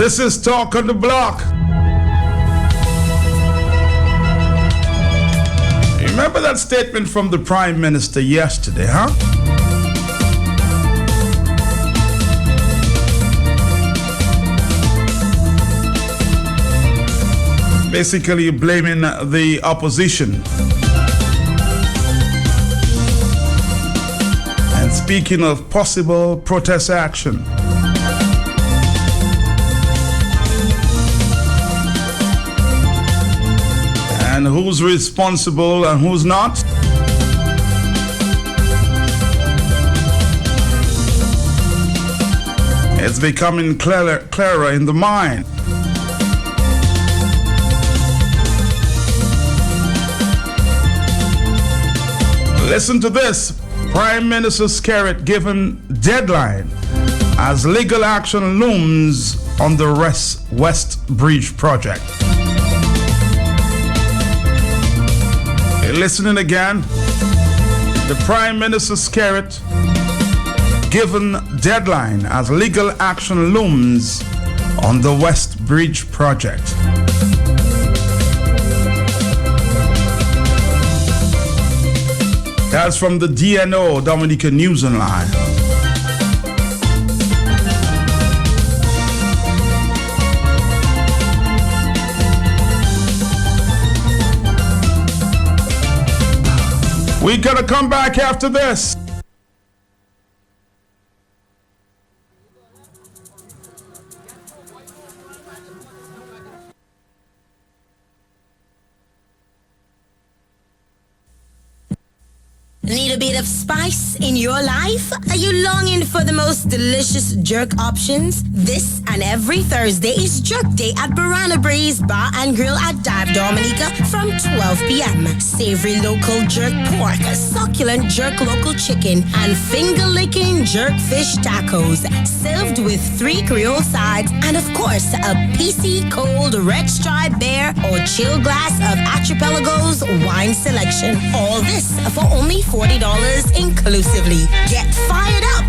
This is Talk on the Block. Remember that statement from the Prime Minister yesterday, huh? Basically blaming the opposition. And speaking of possible protest action. And who's responsible and who's not? It's becoming clearer in the mind. Listen to this. Prime Minister Skerritt given deadline as legal action looms on the West Bridge project. Listening again, the Prime Minister Skerritt given deadline as legal action looms on the West Bridge project. That's from the DNO Dominica News Online. We gotta come back after this. Need a bit of spice in your life? Are you longing for the most delicious jerk options? This and every Thursday is Jerk Day at Banana Breeze Bar and Grill at Dive Dominica from 12 p.m. Savory local jerk pork, succulent jerk local chicken, and finger-licking jerk fish tacos, served with 3 Creole sides, and of course, a PC cold red stripe bear or chill glass of Archipelago's wine selection. All this for only $40 inclusively. Get fired up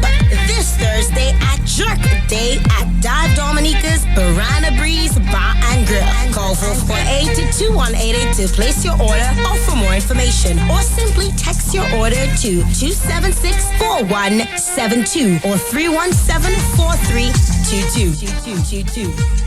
this Thursday at Jerk Day at Dive Dominica's Banana Breeze Bar and Grill. Call 448-2188 to place your order or for more information, or simply text your order to 276-4172 or 317-4322.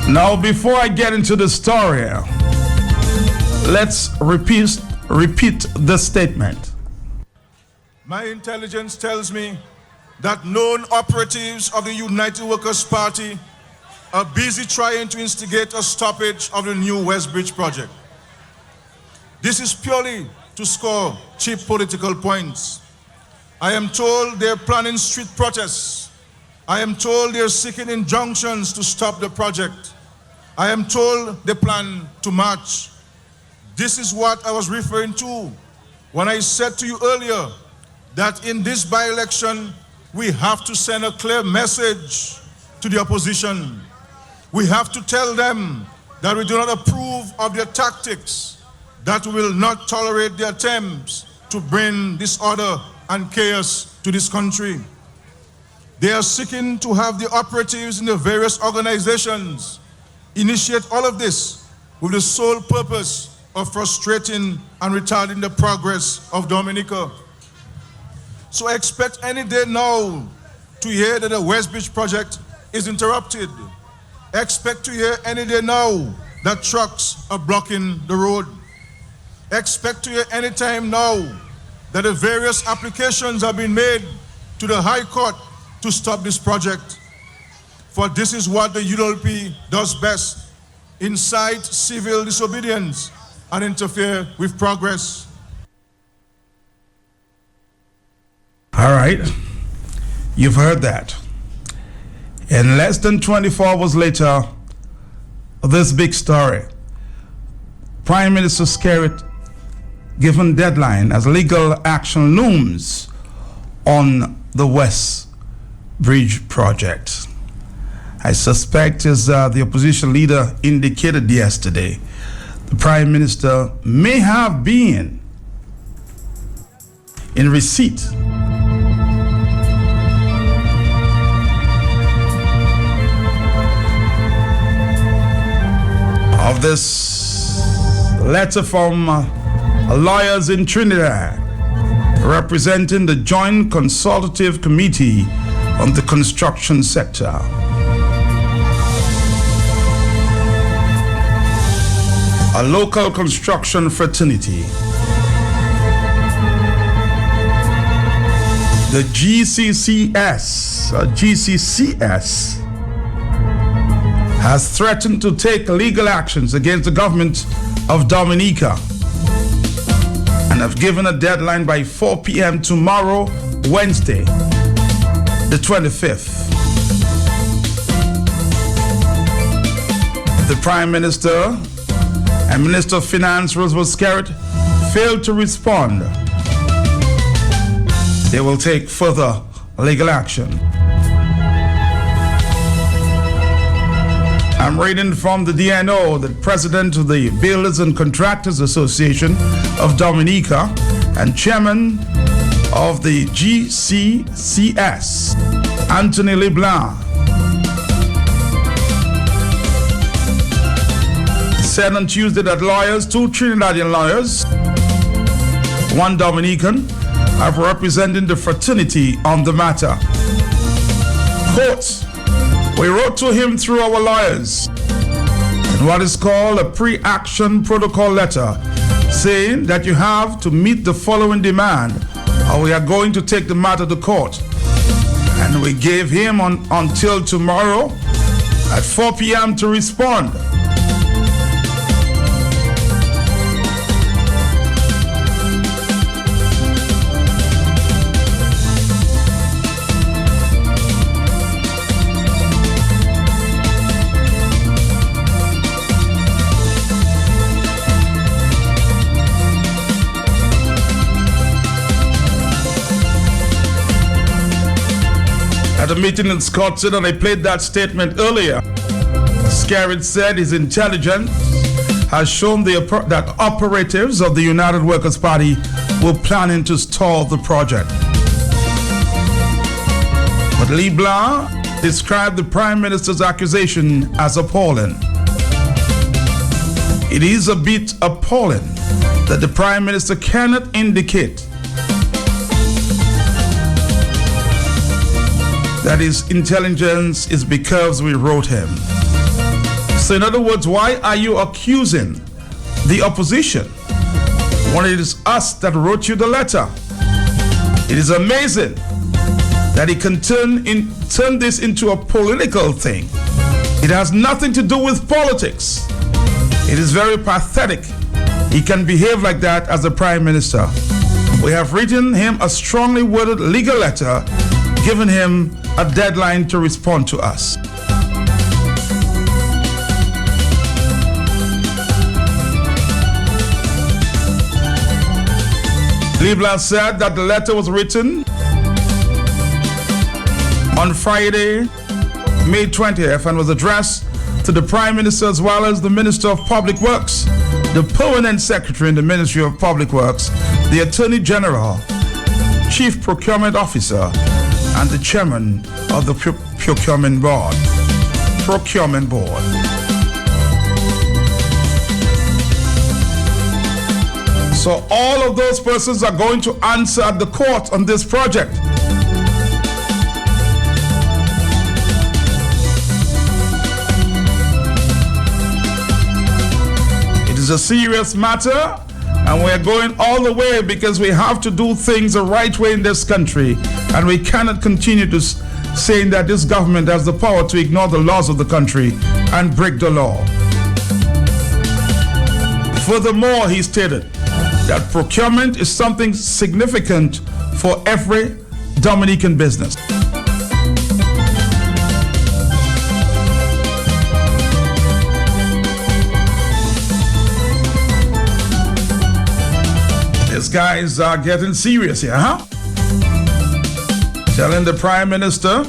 Now, before I get into the story, let's repeat the statement. My intelligence tells me that known operatives of the United Workers' Party are busy trying to instigate a stoppage of the new West Bridge project. This is purely to score cheap political points. I am told they're planning street protests. I am told they're seeking injunctions to stop the project. I am told they plan to march. This is what I was referring to when I said to you earlier that in this by-election, we have to send a clear message to the opposition. We have to tell them that we do not approve of their tactics, that we will not tolerate their attempts to bring disorder and chaos to this country. They are seeking to have the operatives in the various organizations initiate all of this with the sole purpose of frustrating and retarding the progress of Dominica. So expect any day now to hear that the West Beach project is interrupted. Expect to hear any day now that trucks are blocking the road. Expect to hear any time now that the various applications have been made to the High Court to stop this project. For this is what the ULP does best: incite civil disobedience and interfere with progress. All right, you've heard that. And less than 24 hours later, this big story. Prime Minister Skerrit given deadline as legal action looms on the West Bridge project. I suspect, as the opposition leader indicated yesterday, the Prime Minister may have been in receipt of this letter from lawyers in Trinidad representing the Joint Consultative Committee on the Construction Sector. A local construction fraternity, the GCCS, has threatened to take legal actions against the government of Dominica and have given a deadline by 4 p.m. tomorrow, Wednesday, the 25th. The Prime Minister and Minister of Finance, Roosevelt Skerrit, failed to respond. They will take further legal action. I'm reading from the DNO that President of the Builders and Contractors Association of Dominica and Chairman of the GCCS, Anthony LeBlanc, said on Tuesday that lawyers, 2 Trinidadian lawyers, 1 Dominican, are representing the fraternity on the matter. Quote, "We wrote to him through our lawyers in what is called a pre-action protocol letter, saying that you have to meet the following demand or we are going to take the matter to court. And we gave him until tomorrow at 4 p.m. to respond. At a meeting in Scottsdale, and I played that statement earlier, Skerrit said his intelligence has shown that operatives of the United Workers' Party were planning to stall the project. But LeBlanc described the Prime Minister's accusation as appalling. It is a bit appalling that the Prime Minister cannot indicate that his intelligence is because we wrote him. So in other words, why are you accusing the opposition when it is us that wrote you the letter? It is amazing that he can turn this into a political thing. It has nothing to do with politics. It is very pathetic he can behave like that as a Prime Minister. We have written him a strongly worded legal letter, given him a deadline to respond to us. Cleveland said that the letter was written on Friday, May 20th, and was addressed to the Prime Minister as well as the Minister of Public Works, the Permanent Secretary in the Ministry of Public Works, the Attorney General, Chief Procurement Officer, and the Chairman of the Procurement Board. So all of those persons are going to answer at the court on this project. It is a serious matter, and we're going all the way because we have to do things the right way in this country, and we cannot continue to saying that this government has the power to ignore the laws of the country and break the law. Furthermore, he stated that procurement is something significant for every Dominican business. These guys are getting serious here, huh? Telling the Prime Minister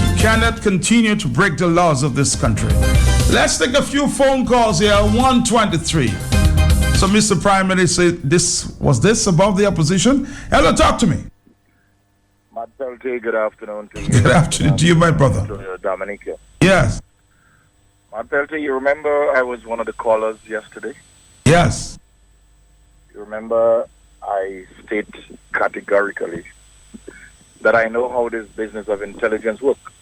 he cannot continue to break the laws of this country. Let's take a few phone calls here. 123. So, Mr. Prime Minister, was this above the opposition? Hello, talk to me. Matt Peltier, good afternoon to you. Good afternoon to you, my brother. To Dominica. Yes. Matt Peltier, you remember I was one of the callers yesterday? Yes. You remember I state categorically that I know how this business of intelligence works,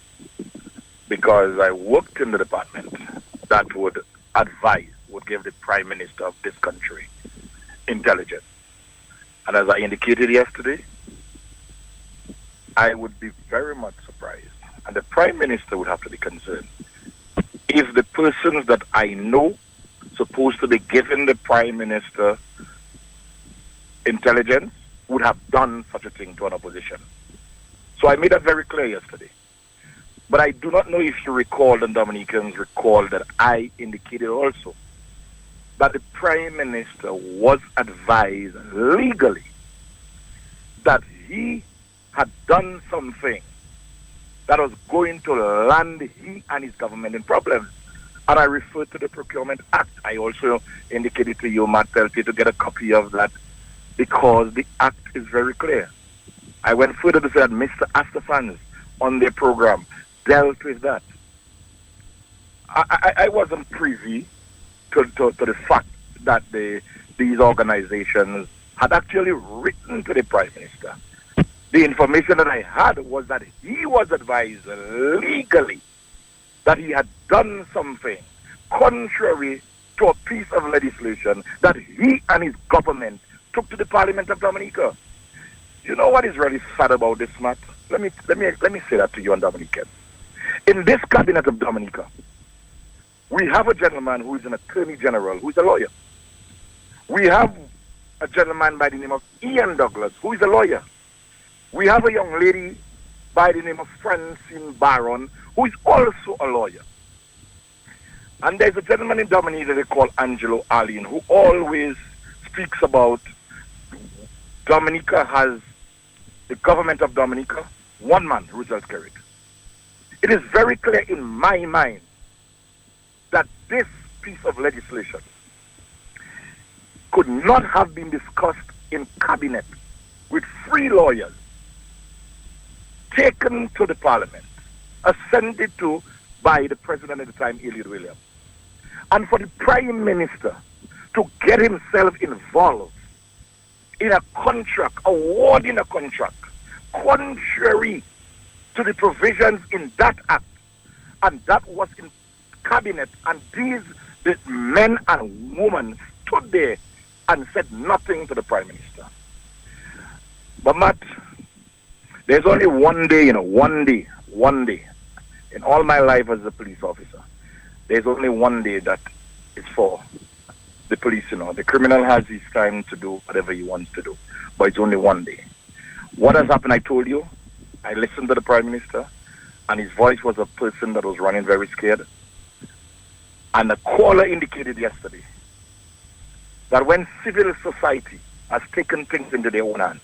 because I worked in the department that would advise, would give the Prime Minister of this country intelligence. And as I indicated yesterday, I would be very much surprised, and the Prime Minister would have to be concerned, if the persons that I know supposed to be giving the Prime Minister intelligence would have done such a thing to an opposition. So I made that very clear yesterday. But I do not know if you recall, and Dominicans recall, that I indicated also that the Prime Minister was advised legally that he had done something that was going to land he and his government in problems. And I referred to the Procurement Act. I also indicated to you, Matt Peltier, to get a copy of that, because the act is very clear. I went further to say that Mr. Astafans on their program dealt with that. I wasn't privy to the fact that these organizations had actually written to the Prime Minister. The information that I had was that he was advised legally that he had done something contrary to a piece of legislation that he and his government took to the Parliament of Dominica. You know what is really sad about this, Matt? Let me say that to you and Dominican. In this cabinet of Dominica, we have a gentleman who is an attorney general, who is a lawyer. We have a gentleman by the name of Ian Douglas, who is a lawyer. We have a young lady by the name of Francine Barron, who is also a lawyer. And there's a gentleman in Dominica they call Angelo Allen, who always speaks about Dominica has, the government of Dominica, one man, Roosevelt Carrick. It is very clear in my mind that this piece of legislation could not have been discussed in cabinet with 3 lawyers, taken to the Parliament, ascended to by the President at the time, Elliot Williams. And for the Prime Minister to get himself involved in a contract, awarding a contract, contrary to the provisions in that act, and that was in cabinet, and these men and women stood there and said nothing to the Prime Minister. But Matt, there's only one day, one day, in all my life as a police officer, there's only one day that is for the police, The criminal has his time to do whatever he wants to do, but it's only one day. What has happened, I told you, I listened to the Prime Minister, and his voice was a person that was running very scared. And the caller indicated yesterday that when civil society has taken things into their own hands.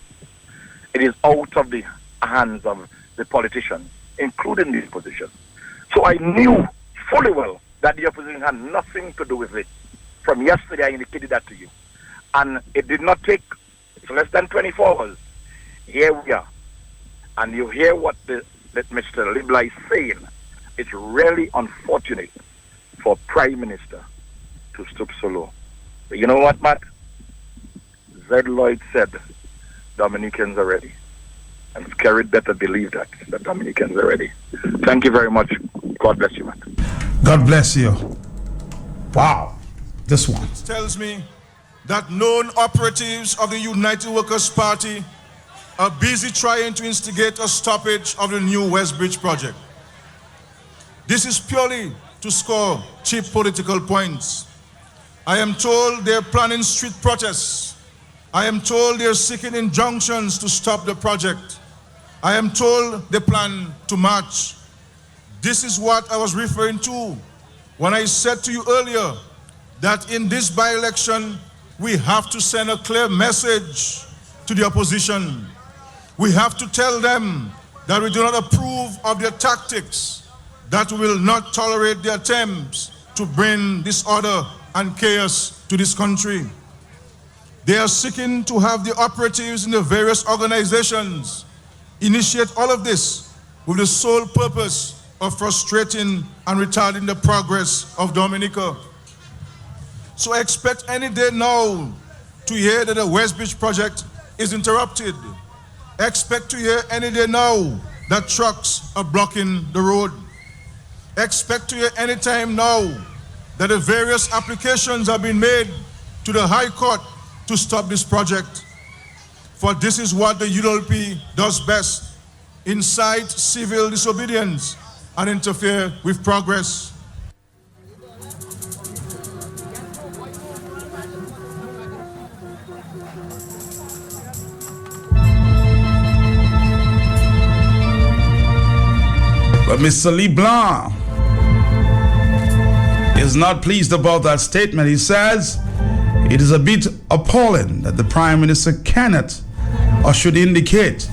It is out of the hands of the politicians, including the opposition. So I knew fully well that the opposition had nothing to do with it. From yesterday, I indicated that to you. And it did not take, it's less than 24 hours. Here we are. And you hear what that Mr. Libla is saying. It's really unfortunate for Prime Minister to stoop so low. But you know what, Matt? Zed Lloyd said Dominicans are ready. And Skerrit better believe that Dominicans are ready. Thank you very much. God bless you, Matt. God bless you. Wow. This one tells me that known operatives of the United Workers' Party are busy trying to instigate a stoppage of the new Westbridge project. This is purely to score cheap political points. I am told they're planning street protests. I am told they're seeking injunctions to stop the project. I am told they plan to march. This is what I was referring to when I said to you earlier that in this by-election, we have to send a clear message to the opposition. We have to tell them that we do not approve of their tactics, that we will not tolerate their attempts to bring disorder and chaos to this country. They are seeking to have the operatives in the various organizations initiate all of this with the sole purpose of frustrating and retarding the progress of Dominica. So expect any day now to hear that the Westbridge project is interrupted. Expect to hear any day now that trucks are blocking the road. Expect to hear any time now that the various applications have been made to the High Court to stop this project. For this is what the ULP does best: incite civil disobedience and interfere with progress. But Mr. LeBlanc is not pleased about that statement. He says it is a bit appalling that the Prime Minister cannot or should indicate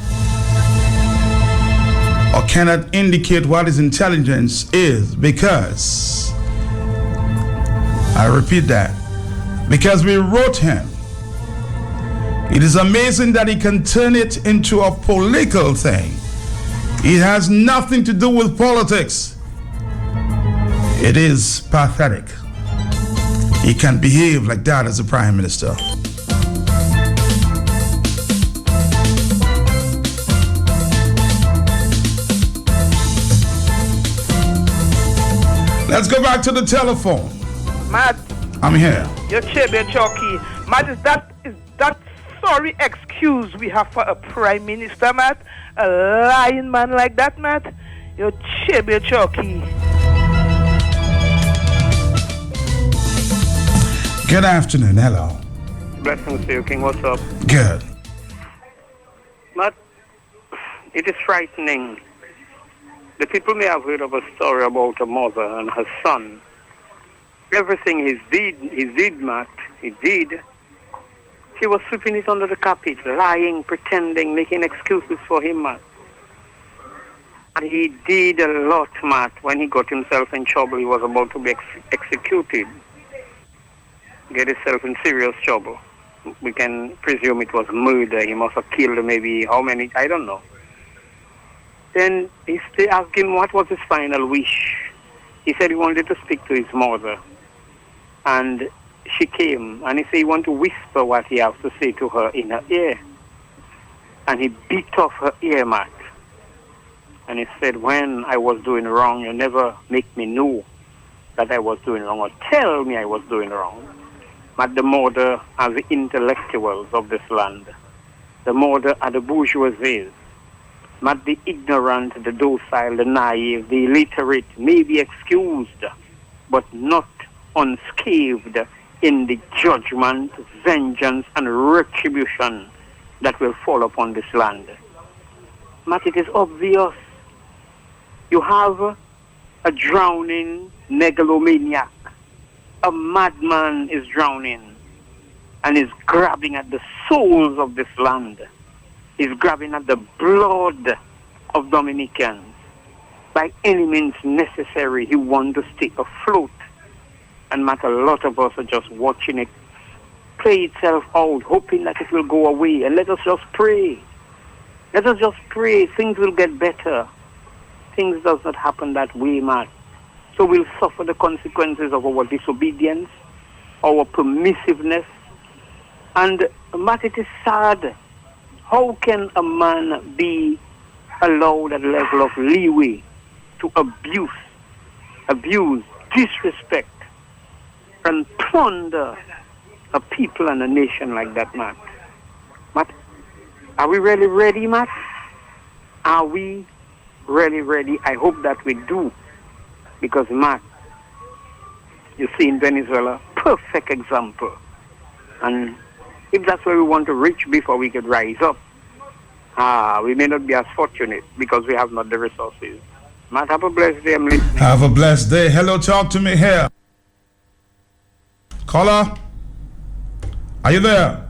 or cannot indicate what his intelligence is because, I repeat that, because we wrote him. It is amazing that he can turn it into a political thing. It has nothing to do with politics. It is pathetic. He can behave like that as a Prime Minister. Let's go back to the telephone. Matt, I'm here. your chair, Chucky. Matt, is that sorry excuse we have for a Prime Minister, Matt? A lying man like that, Matt? Your chair, Chucky. Good afternoon. Hello. Blessings to you, King. What's up? Good. Matt, it is frightening. The people may have heard of a story about a mother and her son. Everything he did, Matt. He did. She was sweeping it under the carpet, lying, pretending, making excuses for him, Matt. And he did a lot, Matt. When he got himself in trouble, he was about to be executed. Get himself in serious trouble. We can presume it was murder. He must have killed maybe how many, I don't know. Then they asked him what was his final wish. He said he wanted to speak to his mother. And she came, and he said he wanted to whisper what he has to say to her in her ear. And he beat off her ear, Matt. And he said, when I was doing wrong, you never make me know that I was doing wrong, or tell me I was doing wrong. But the murder are the intellectuals of this land. The murder are the bourgeoisie. But the ignorant, the docile, the naive, the illiterate may be excused, but not unscathed in the judgment, vengeance, and retribution that will fall upon this land. But it is obvious. You have a drowning megalomaniac. A madman is drowning. and is grabbing at the souls of this land. He's grabbing at the blood of Dominicans. By any means necessary, he wants to stay afloat. And Matt, a lot of us are just watching it play itself out, hoping that it will go away. And let us just pray. Let us just pray. Things will get better. Things does not happen that way, Matt. So we'll suffer the consequences of our disobedience, our permissiveness. And Matt, it is sad. How can a man be allowed that level of leeway to abuse, disrespect, and plunder a people and a nation like that, Matt? Matt, are we really ready, Matt? Are we really ready? I hope that we do. Because, Matt, you see in Venezuela, perfect example. And if that's where we want to reach before we could rise up, we may not be as fortunate because we have not the resources. Matt, have a blessed day. I'm listening. Have a blessed day. Hello, talk to me here. Caller, are you there?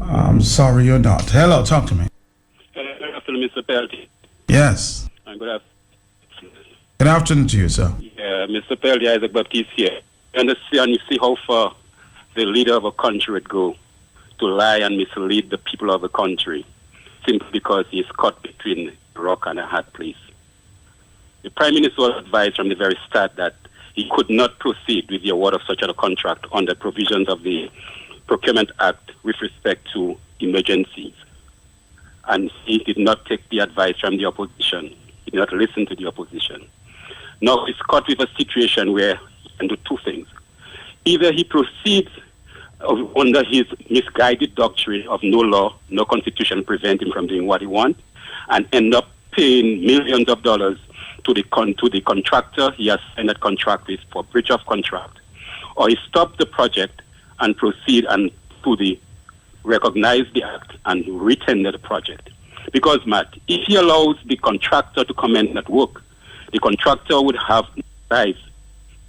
I'm sorry you're not. Hello, talk to me. Good afternoon, Mr. Pelty. Yes. Good afternoon. Good afternoon to you, sir. Yeah, Mr. Pelty, Isaac Baptiste here. You see how far the leader of a country would go to lie and mislead the people of the country simply because he's caught between a rock and a hard place. The Prime Minister was advised from the very start that he could not proceed with the award of such a contract under provisions of the Procurement Act with respect to emergencies. And he did not take the advice from the opposition. He did not listen to the opposition. Now he's caught with a situation where he can do two things. Either he proceeds under his misguided doctrine of no law, no constitution prevent him from doing what he wants, and end up paying millions of dollars to the contractor he has signed that contract with for breach of contract. Or he stops the project and proceed and recognize the act and retender the project. Because, Matt, if he allows the contractor to commence that work, the contractor would have price.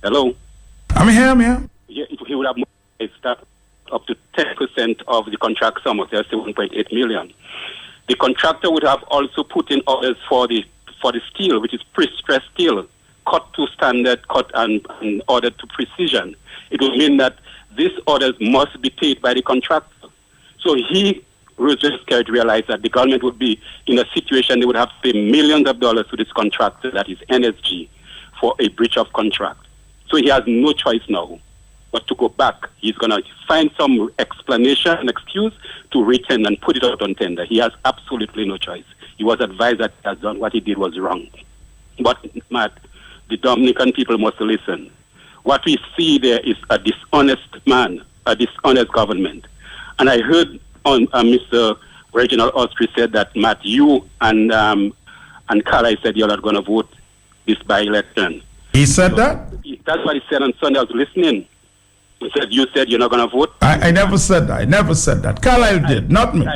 Hello? I'm here. Yeah, he would have that up to 10% of the contract sum of 1.8 million. The contractor would have also put in orders for the steel, which is pre-stressed steel, cut to standard, cut and ordered to precision. It would mean that these orders must be paid by the contractor. So he was just scared to realize that the government would be in a situation they would have to pay millions of dollars to this contractor, that is NSG, for a breach of contract. So he has no choice now but to go back. He's going to find some explanation and excuse to return and put it out on tender. He has absolutely no choice. He was advised that he has done what he did was wrong. But, Matt, the Dominican people must listen. What we see there is a dishonest man, a dishonest government. And I heard on Mr. Reginald Austri said that, Matt, you and Carla said you're not going to vote this by-election. He said that? That's what he said on Sunday. I was listening. He said, you said you're not going to vote? I never said that. Carlisle did, not me.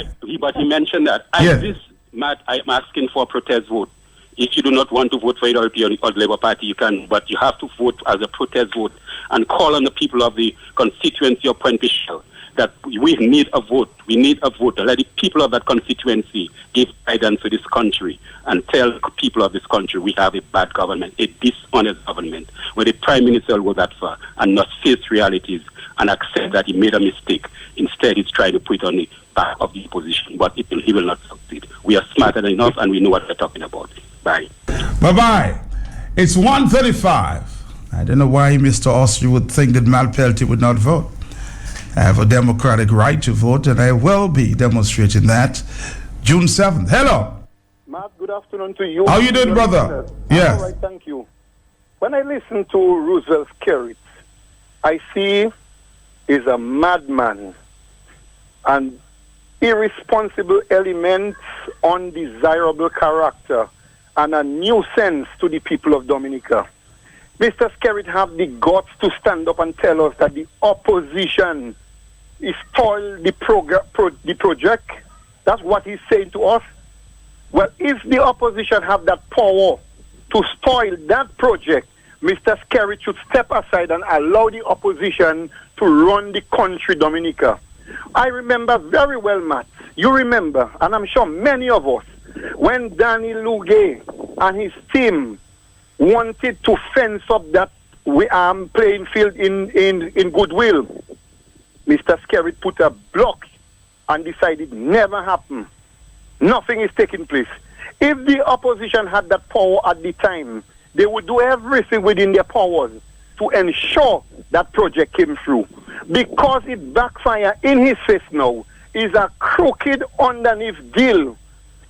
But he mentioned that. Yes. Matt, I'm asking for a protest vote. If you do not want to vote for either the Labour Party, you can, but you have to vote as a protest vote and call on the people of the constituency of Point Bishop that we need a vote. We need a vote. Let the people of that constituency give guidance to this country and tell the people of this country we have a bad government, a dishonest government, where the Prime Minister will go that far and not face realities and accept that he made a mistake. Instead, he's trying to put on the back of the opposition, but he will not succeed. We are smarter enough and we know what we're talking about. Bye. Bye-bye. It's 1:35. I don't know why Mr. Austri would think that Mal Pelty would not vote. I have a democratic right to vote, and I will be demonstrating that June 7th. Hello. Matt, good afternoon to you. How you doing, brother? Yes. All right, thank you. When I listen to Roosevelt Skerrit, I see he's a madman and irresponsible elements, undesirable character, and a nuisance to the people of Dominica. Mr. Skerrit have the guts to stand up and tell us that the opposition is spoiled the project. That's what he's saying to us. Well, if the opposition have that power to spoil that project, Mr. Skerrit should step aside and allow the opposition to run the country, Dominica. I remember very well, Matt. You remember, and I'm sure many of us, when Danny Luge and his team wanted to fence up that playing field in Goodwill, Mr. Skerrit put a block and decided never happen. Nothing is taking place. If the opposition had that power at the time, they would do everything within their powers to ensure that project came through. Because it backfired in his face now, is a crooked underneath deal.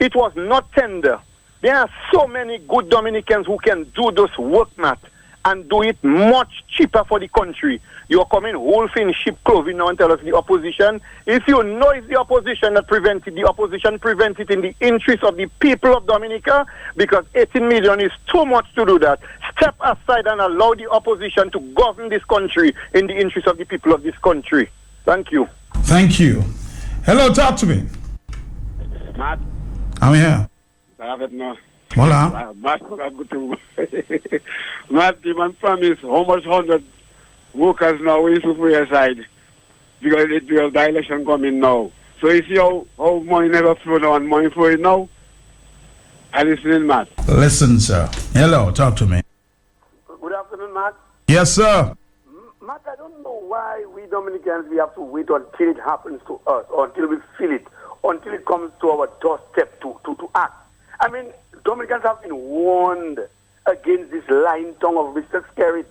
It was not tender. There are so many good Dominicans who can do this work, Matt, and do it much cheaper for the country. You're coming wolf in sheep clothing now and tell us the opposition. If you know it's the opposition that prevented, the opposition prevents it in the interest of the people of Dominica, because 18 million is too much to do that. Step aside and allow the opposition to govern this country in the interest of the people of this country. Thank you. Thank you. Hello, talk to me. Matt. I'm here. I have it now. Hola. Matt, Matt, the man promised how much 100 workers now we should for your side, because the election coming now. So you see how money never flow now and money for it now? I listen, Matt. Listen, sir. Hello, talk to me. Good afternoon, Matt. Yes, sir. Matt, I don't know why we Dominicans, we have to wait until it happens to us, or until we feel it, until it comes to our doorstep to act. I mean, Dominicans have been warned against this lying tongue of Mr. Skerrit.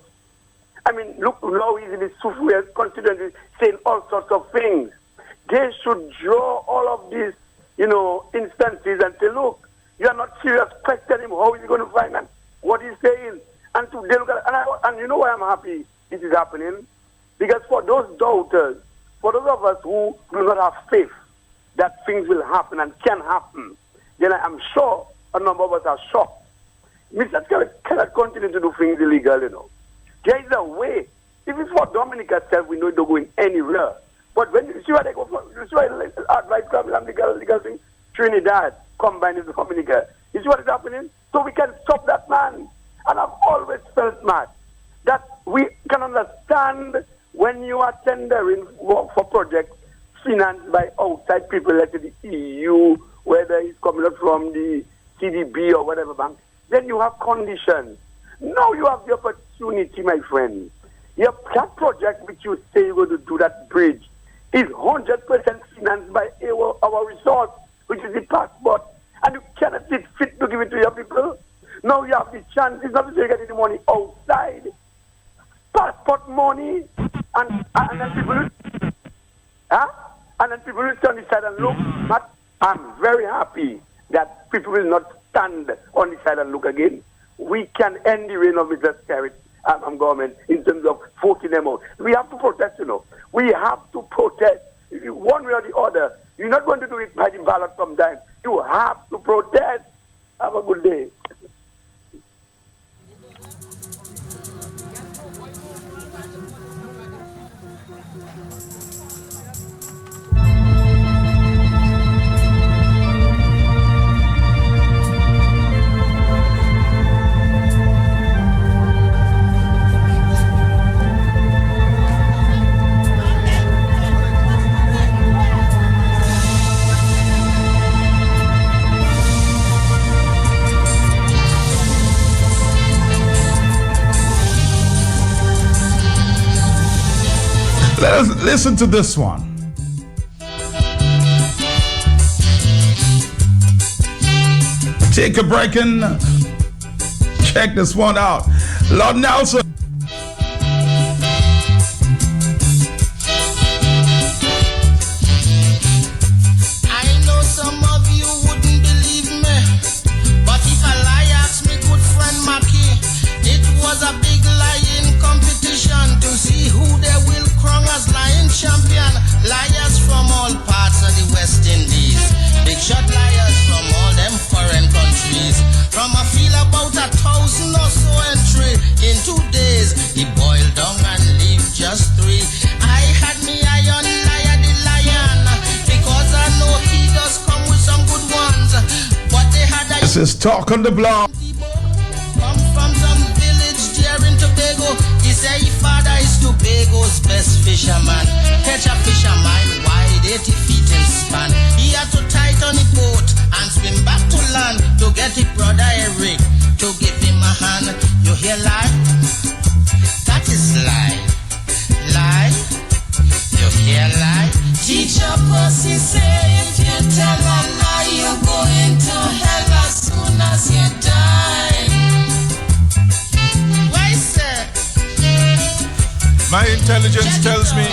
I mean, look how easy this Sufu is constantly saying all sorts of things. They should draw all of these, instances and say, look, you are not serious. Question him, how is he going to finance what he's saying? And to look at, and you know why I'm happy this is happening? Because for those doubters, for those of us who do not have faith that things will happen and can happen, then I'm sure a number of us are shocked. Mr. Skerrit cannot continue to do things illegal, There is a way. If it's for Dominica itself, we know it don't go in anywhere. But when you see why they go for, you see why advice comes and legal thing, Trinidad combined with Dominica. You see what is happening? So we can stop that man. And I've always felt, Matt, that we can understand when you are tendering for projects financed by outside people like the EU, whether it's coming up from the CDB or whatever bank, then you have conditions. Now you have the opportunity, my friend. That project which you say you're going to do, that bridge, is 100% financed by our resource, which is the passport. And you cannot see fit to give it to your people. Now you have the chance. It's not that you get any money outside. Passport money. And then people will turn the side and look. But I'm very happy that people will not stand on the side and look again. We can end the reign of Mr. Skerrit government in terms of voting them out. We have to protest, We have to protest. One way or the other. You're not going to do it by the ballot sometimes. You have to protest. Have a good day. Let us listen to this one. Take a break and check this one out. Lord Nelson. I know some of you wouldn't believe me, but if a lie asked me good friend Mackie, it was a big lying competition to see who they will crown as lying champion. Liars from all parts of the West Indies, big shot liars from all them foreign countries. From a feel about 1,000 or so entry in 2 days, he boiled down and leave just 3. I had me eye on liar the lion, because I know he does come with some good ones. But they had This is Talk on the Block. come from some village there in Teacher Pussy say if you tell a lie, you go into hell as soon as you die. Wice. My intelligence tells me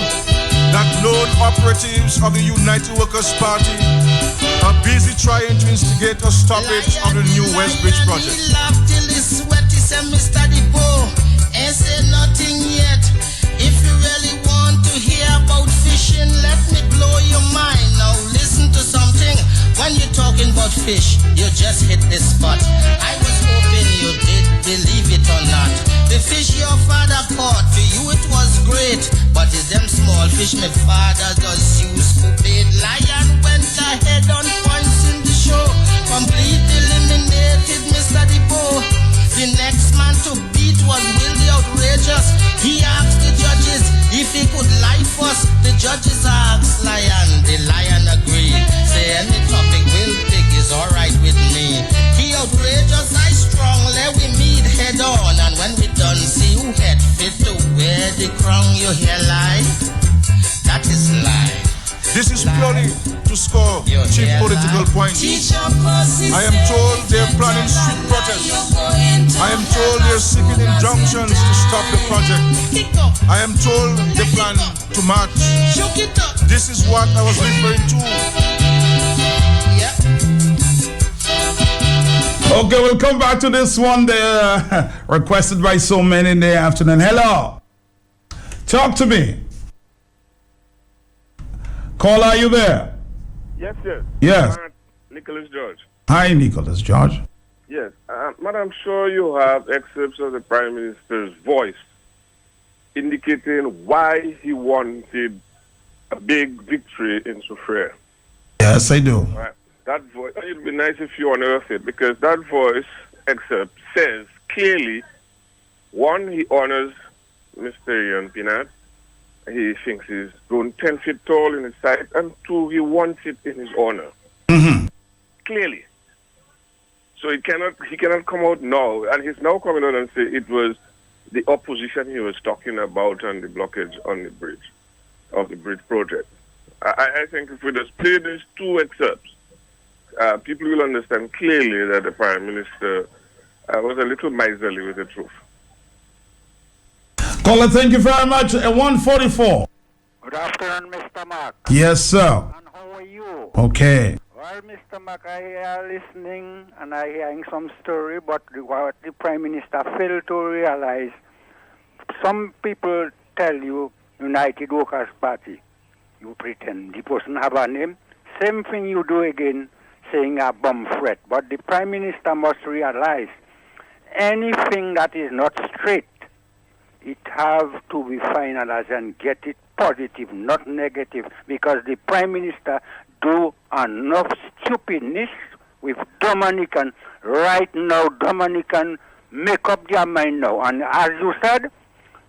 that known operatives of the United Workers' Party are busy trying to instigate a stoppage of the new West Bridge project. He laughed till he sweaty, said Mr. Debo, ain't say nothing yet. If you really want to hear about fishing, let me blow your mind. Now listen to something. When you're talking about fish, you just hit the spot. I was hoping you did believe it or not. The fish your father caught, for you it was great. But it's them small fish my father does use to bait. Lion went ahead on points in the show. Completely eliminated Mr. Debo. The next man to beat was Willie Outrageous. He asked the judges if he could lie for us. The judges asked Lion. The Lion agreed. Say any topic Will pick is alright with me. He outrageous, I strong. Let we meet head on. And when we done, see who head fit to wear the crown. You hear lie? That is lie. This is purely to score cheap political points. I am told they're planning street protests. I am told they're seeking injunctions to stop the project. I am told they plan to march. This is what I was referring to. Okay, we'll come back to this one there, requested by so many in the afternoon. Hello. Talk to me. Caller, are you there? Yes, yes. Yes. Nicholas George. Hi, Nicholas George. Yes. Madam, I'm sure you have excerpts of the Prime Minister's voice indicating why he wanted a big victory in Soufriere. Yes, I do. Right. That voice, it would be nice if you unearth it, because that voice excerpt says clearly, one, he honors Mr. Ian Pinat. He thinks he's grown 10 feet tall in his sight, and two, he wants it in his honor. Mm-hmm. Clearly. So he cannot come out now, and he's now coming out and say it was the opposition he was talking about on the blockage on the bridge, of the bridge project. I think if we just play these two excerpts, people will understand clearly that the Prime Minister was a little miserly with the truth. Caller, thank you very much. 144. Good afternoon, Mr. Mark. Yes, sir. And how are you? Okay. Well, Mr. Mark, I hear listening and I hearing some story, but what the Prime Minister failed to realize, some people tell you United Workers' Party. You pretend the person have a name. Same thing you do again, saying a bomb threat. But the Prime Minister must realize anything that is not straight, it have to be finalized and get it positive, not negative, because the Prime Minister do enough stupidness with Dominican. Right now, Dominican make up their mind now. And as you said,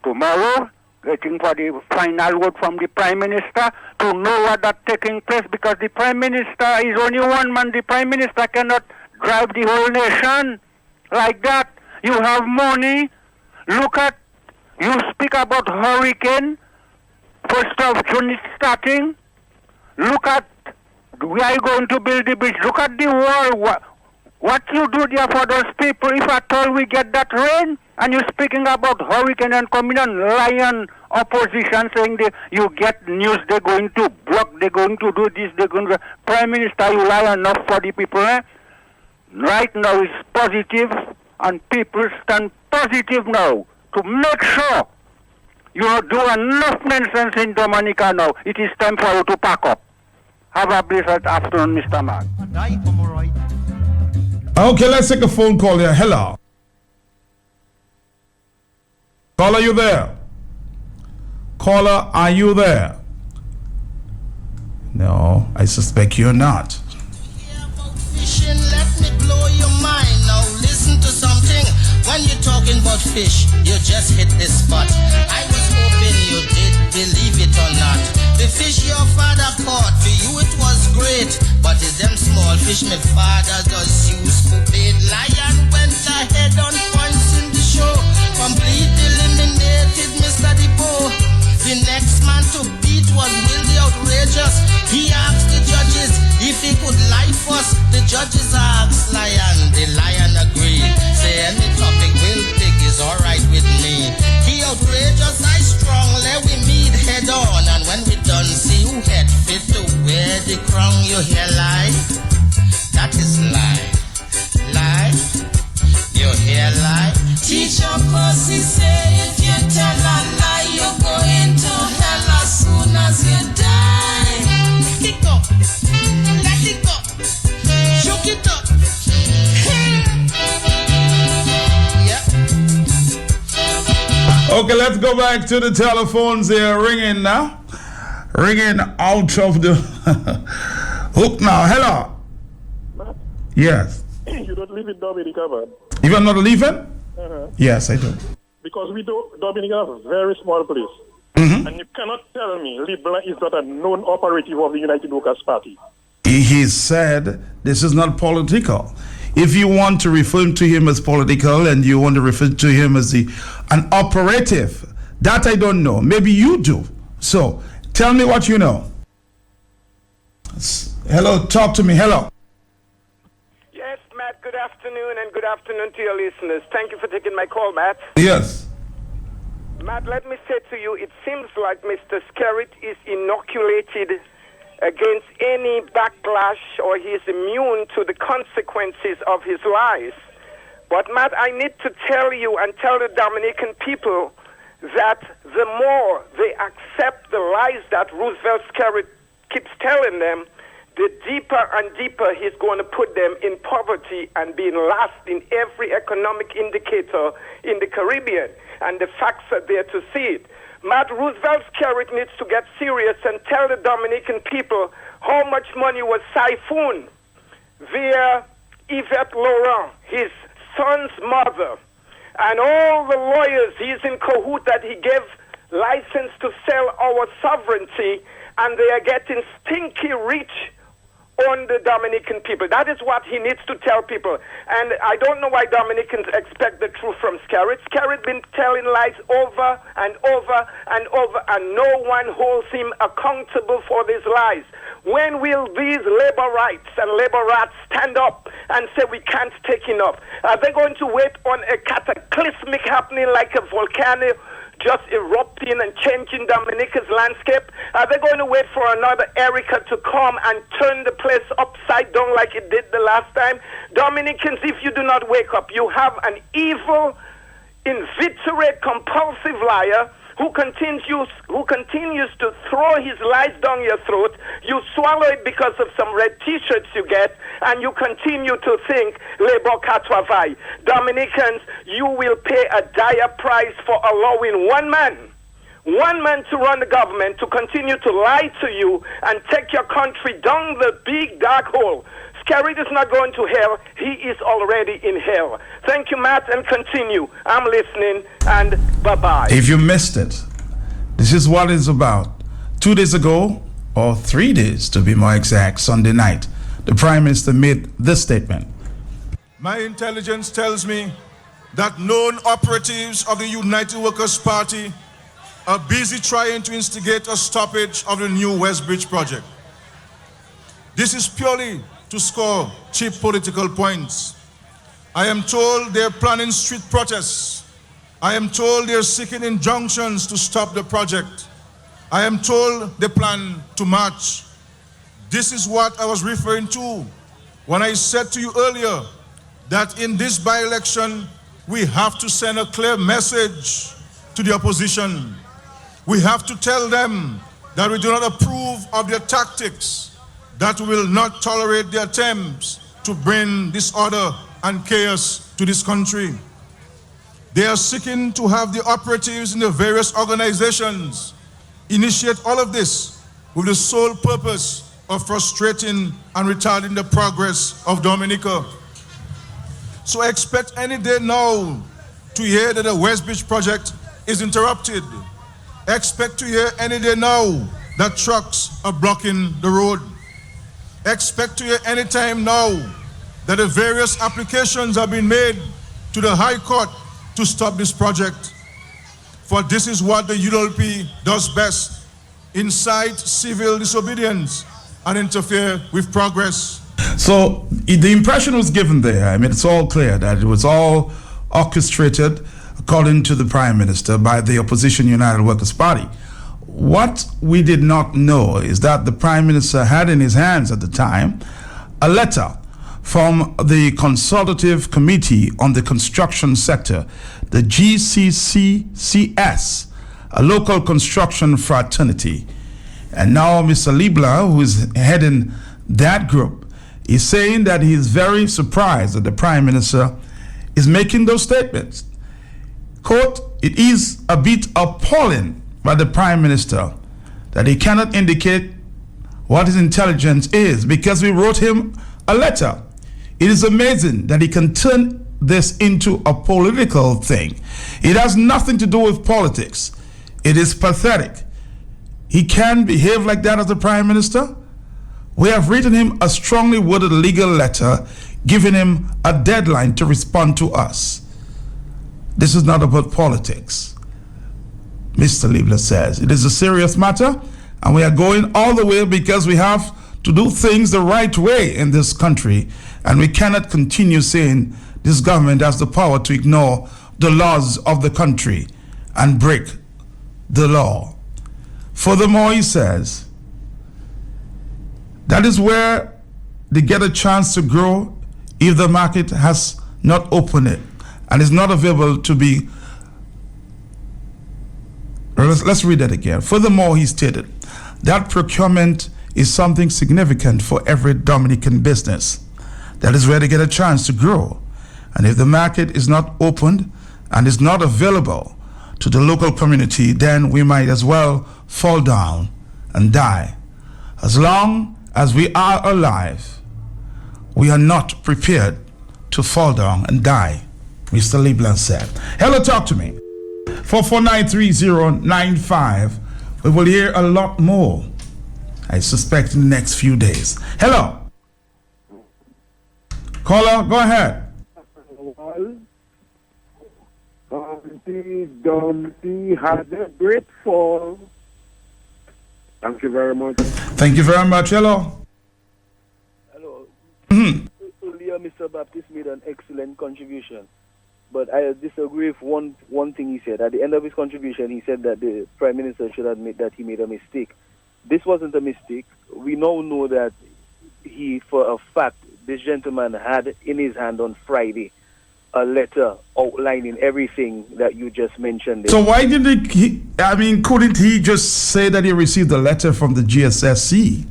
tomorrow, waiting for the final word from the Prime Minister to know what that's taking place, because the Prime Minister is only one man. The Prime Minister cannot drive the whole nation like that. You have money. Look at, you speak about hurricane. 1st of June is starting. Look at, we are going to build the bridge. Look at the wall. What you do there for those people if at all we get that rain? And you're speaking about hurricane and coming on lion opposition saying you get news they're going to block, they're going to do this, they're going to... Prime Minister, you lie enough for the people, eh? Right now it's positive and people stand positive now to make sure you do enough nonsense in Dominica now. It is time for you to pack up. Have a blessed afternoon, Mr. Mark. Okay, let's take a phone call here. Hello. Caller, are you there? Caller, are you there? No, I suspect you're not. Let me blow your mind now. Listen to something. When you're talking about fish, you just hit the spot. I was hoping you did believe it or not. The fish your father caught, for you it was great. But it's them small fish my father does use to bait. Lion went ahead on points in the show. Completely eliminated Mr. Debo. The next man to beat was Willie Outrageous. crown, let we meet head on. And when we done, see who head fit to wear the crown. You hear lie? That is lie. Lie? You hear lie? Teacher Percy say if you tell a lie, you go into hell as soon as you die. Let it go. Let it go. Shook it up. Okay, let's go back to the telephones here. Ringing now. Ringing out of the hook now. Hello. Matt, Yes. you don't live in Dominica, man. You are not leaving? Uh-huh. Yes, I do. Because we do Dominica is a very small place. Mm-hmm. And you cannot tell me LeBlanc is not a known operative of the United Workers' Party. He said this is not political. If you want to refer to him as political and you want to refer to him as an operative, that I don't know. Maybe you do. So tell me what you know. Hello, talk to me. Hello. Yes, Matt, good afternoon, and good afternoon to your listeners. Thank you for taking my call, Matt. Yes. Matt, let me say to you, it seems like Mr. Skerritt is inoculated against any backlash, or he is immune to the consequences of his lies. But Matt, I need to tell you and tell the Dominican people that the more they accept the lies that Roosevelt Skerritt keeps telling them, the deeper and deeper he's going to put them in poverty and being last in every economic indicator in the Caribbean. And the facts are there to see it. Matt, Roosevelt Skerritt needs to get serious and tell the Dominican people how much money was siphoned via Yvette Laurent, his son's mother, and all the lawyers he's in cahoot that he gave license to sell our sovereignty, and they are getting stinky rich on the Dominican people. That is what he needs to tell people. And I don't know why Dominicans expect the truth from Skerritt. Skerritt been telling lies over and over and over, and no one holds him accountable for these lies. When will these labor rights and labor rats stand up and say we can't take enough? Are they going to wait on a cataclysmic happening like a volcano just erupting and changing Dominica's landscape? Are they going to wait for another Erica to come and turn the place upside down like it did the last time? Dominicans, if you do not wake up, you have an evil, inveterate, compulsive liar who continues to throw his lies down your throat. You swallow it because of some red T-shirts you get, and you continue to think le bon travail. Dominicans, you will pay a dire price for allowing one man to run the government, to continue to lie to you and take your country down the big dark hole. Skerritt is not going to hell. He is already in hell. Thank you, Matt, and continue. I'm listening, and bye-bye. If you missed it, this is what it's about. 2 days ago, or 3 days to be more exact, Sunday night, the Prime Minister made this statement. My intelligence tells me that known operatives of the United Workers' Party are busy trying to instigate a stoppage of the new Westbridge project. This is purely to score cheap political points. I am told they're planning street protests. I am told they're seeking injunctions to stop the project. I am told they plan to march. This is what I was referring to when I said to you earlier that in this by-election, we have to send a clear message to the opposition. We have to tell them that we do not approve of their tactics, that we will not tolerate their attempts to bring disorder and chaos to this country. They are seeking to have the operatives in the various organizations initiate all of this with the sole purpose of frustrating and retarding the progress of Dominica. So expect any day now to hear that the Westbridge project is interrupted. Expect to hear any day now that trucks are blocking the road. Expect to hear any time now that the various applications have been made to the High Court to stop this project. For this is what the ULP does best: incite civil disobedience and interfere with progress. So the impression was given there. I mean, it's all clear that it was all orchestrated according to the Prime Minister, by the opposition United Workers' Party. What we did not know is that the Prime Minister had in his hands at the time a letter from the Consultative Committee on the Construction Sector, the GCCCS, a local construction fraternity. And now Mr. Liebler, who is heading that group, is saying that he is very surprised that the Prime Minister is making those statements. Quote, it is a bit appalling by the Prime Minister that he cannot indicate what his intelligence is because we wrote him a letter. It is amazing that he can turn this into a political thing. It has nothing to do with politics. It is pathetic. He can behave like that as a Prime Minister? We have written him a strongly worded legal letter giving him a deadline to respond to us. This is not about politics. Mr. Liebler says it is a serious matter and we are going all the way because we have to do things the right way in this country, and we cannot continue saying this government has the power to ignore the laws of the country and break the law. Furthermore, he says that is where they get a chance to grow if the market has not opened it and is not available to be. Let's read that again. Furthermore, he stated that procurement is something significant for every Dominican business. That is where they get a chance to grow. And if the market is not opened and is not available to the local community, then we might as well fall down and die. As long as we are alive, we are not prepared to fall down and die, Mr. Liebland said. Hello, talk to me. 4493095. We will hear a lot more, I suspect, in the next few days. Hello. Caller, go ahead. Dumpty had a great fall. Thank you very much. Thank you very much. Hello. Hello. Earlier, Mr. Baptist made an excellent contribution, but I disagree with one thing he said. At the end of his contribution, he said that the Prime Minister should admit that he made a mistake. This wasn't a mistake. We now know that he, for a fact, this gentleman had in his hand on Friday a letter outlining everything that you just mentioned. So why didn't couldn't he just say that he received a letter from the GSSC?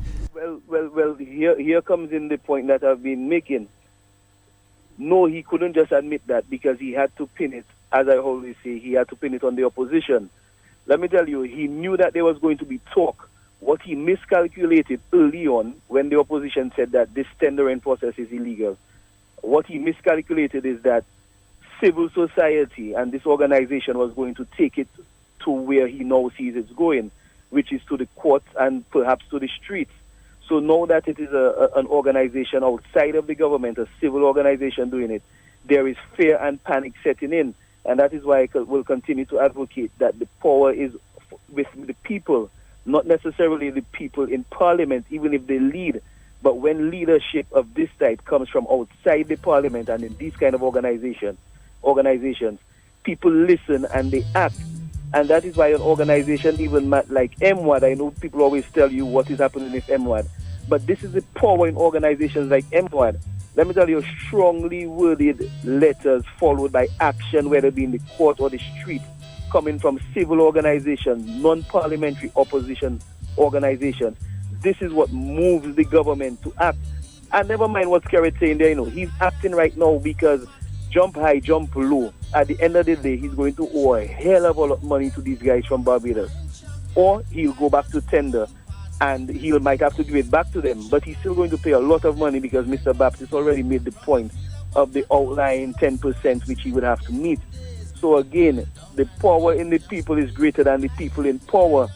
Well, here comes in the point that I've been making. No, he couldn't just admit that because he had to pin it, as I always say, he had to pin it on the opposition. Let me tell you, he knew that there was going to be talk. What he miscalculated early on when the opposition said that this tendering process is illegal, what he miscalculated is that civil society and this organization was going to take it to where he now sees it's going, which is to the courts and perhaps to the streets. So now that it is an organization outside of the government, a civil organization doing it, there is fear and panic setting in. And that is why I will continue to advocate that the power is with the people, not necessarily the people in parliament, even if they lead. But when leadership of this type comes from outside the parliament and in these kind of organizations, people listen and they act. And that is why an organization even like MWAD, I know people always tell you what is happening with MWAD, but this is the power in organizations like MWAD. Let me tell you, strongly worded letters followed by action, whether it be in the court or the street, coming from civil organizations, non-parliamentary opposition organizations. This is what moves the government to act. And never mind what Skerritt's saying there, he's acting right now because jump high, jump low. At the end of the day, he's going to owe a hell of a lot of money to these guys from Barbados. Or he'll go back to tender and he might have to give it back to them. But he's still going to pay a lot of money because Mr. Baptist already made the point of the outlying 10% which he would have to meet. So again, the power in the people is greater than the people in power.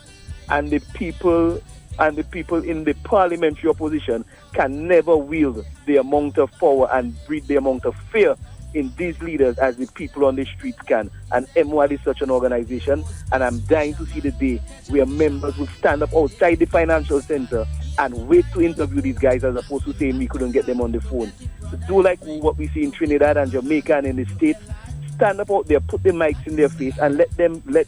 And the people in the parliamentary opposition can never wield the amount of power and breed the amount of fear in these leaders as the people on the streets can. And MWAD is such an organization, and I'm dying to see the day where members will stand up outside the financial center and wait to interview these guys as opposed to saying we couldn't get them on the phone. So do like what we see in Trinidad and Jamaica and in the States, stand up out there, put the mics in their face, and let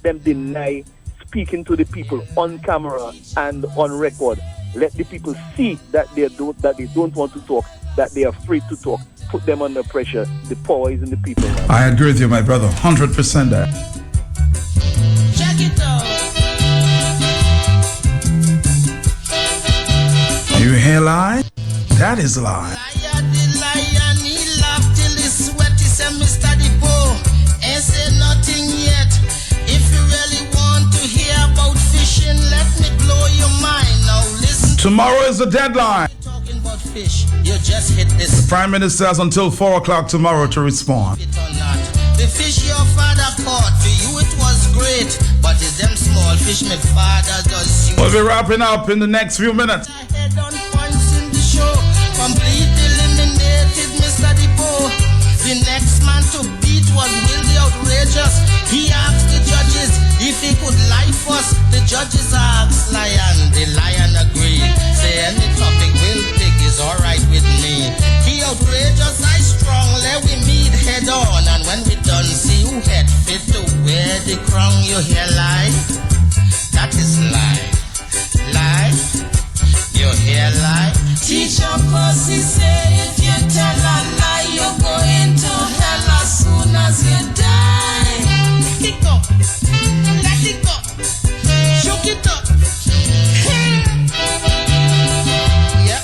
them deny speaking to the people on camera and on record. Let the people see that they don't want to talk, that they are afraid to talk. Put them under pressure. The power is in the people. Man. I agree with you, my brother. 100% there. Check it out. You hear lie? That is a lie. Lion, he laughed till he sweat. He said, Mr. Depot, ain't say nothing yet. If you really want to hear about fishing, let me blow your mind. Now listen. Tomorrow is the deadline. Talking about fish, you just hit this. The Prime Minister has until 4 o'clock tomorrow to respond. The fish your father caught, for you it was great. But it's them small fish my father does use. We'll be wrapping up in the next few minutes. Head on points in the show, completely eliminated Mr. Depot. The next man to beat was Will the Outrageous. He asked the judges if he could lie first. The judges asked Lion, the Lion agreed. Say any topic Will pick is alright with me. He outrageous, I strong, let we meet head on. And when we done, see who head fit to wear the crown. You hear lie? That is lie. Lie? You hear lie? Teacher Pussy say if you tell a lie, you're going to hell as soon as you die. Let it go. Let it go. Shook it up. Yeah.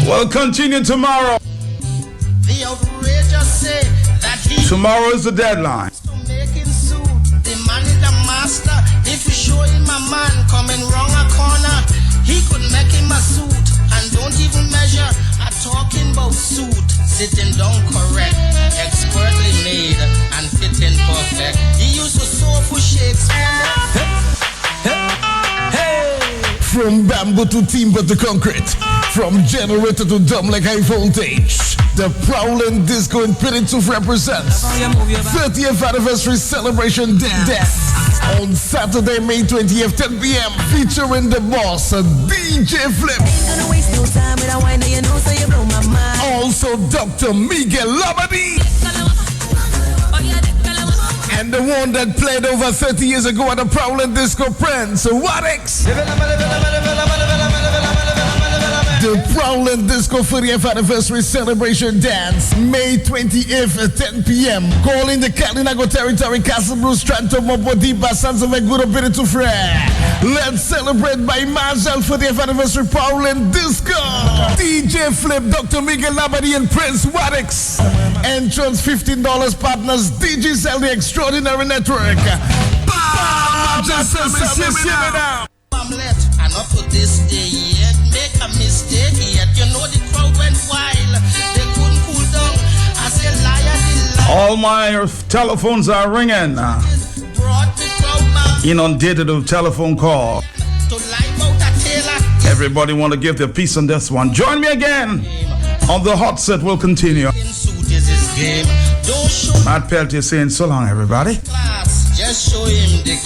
We'll continue tomorrow. The outrageous say that he Tomorrow is the deadline. to make him suit. The man is the master. If you show him a man coming wrong a corner, he could make him a suit and don't even measure. A talking about suit, sitting down correct, expertly made and fitting perfect. He used to sew for Shakespeare. From bamboo to timber to concrete, from generator to dumb like high voltage, the Prowling Disco in Pinitoof represents 30th anniversary celebration dance on Saturday, May 20th, 10 p.m. featuring the boss, DJ Flip. Also Dr. Miguel Labadie. And the one that played over 30 years ago at the Prowling Disco, Prince Wice. The Prowling Disco 30th anniversary celebration dance, May 20th at 10 p.m. Calling the Kalinago territory, Castle Bruce, Tranto, Mopodipa, Sansa Meguro, Piritu Frere. Let's celebrate by Marshall 40th anniversary Prowling Disco. DJ Flip, Dr. Miguel Labadie, and Prince Wice. Entrance $15. Partners, DJ Cell, the Extraordinary Network. And up to this day yet, make a mistake yet. You know the crowd went wild. They couldn't cool down. I say liar. All my telephones are ringing. Brought the crowd back Inundated with telephone call. to live out a tailor. Everybody want to give their piece on this one. Join me again on the hot set. We'll continue. Suit is his game. Don't show Matt Peltier saying so long, everybody. class. Just show him the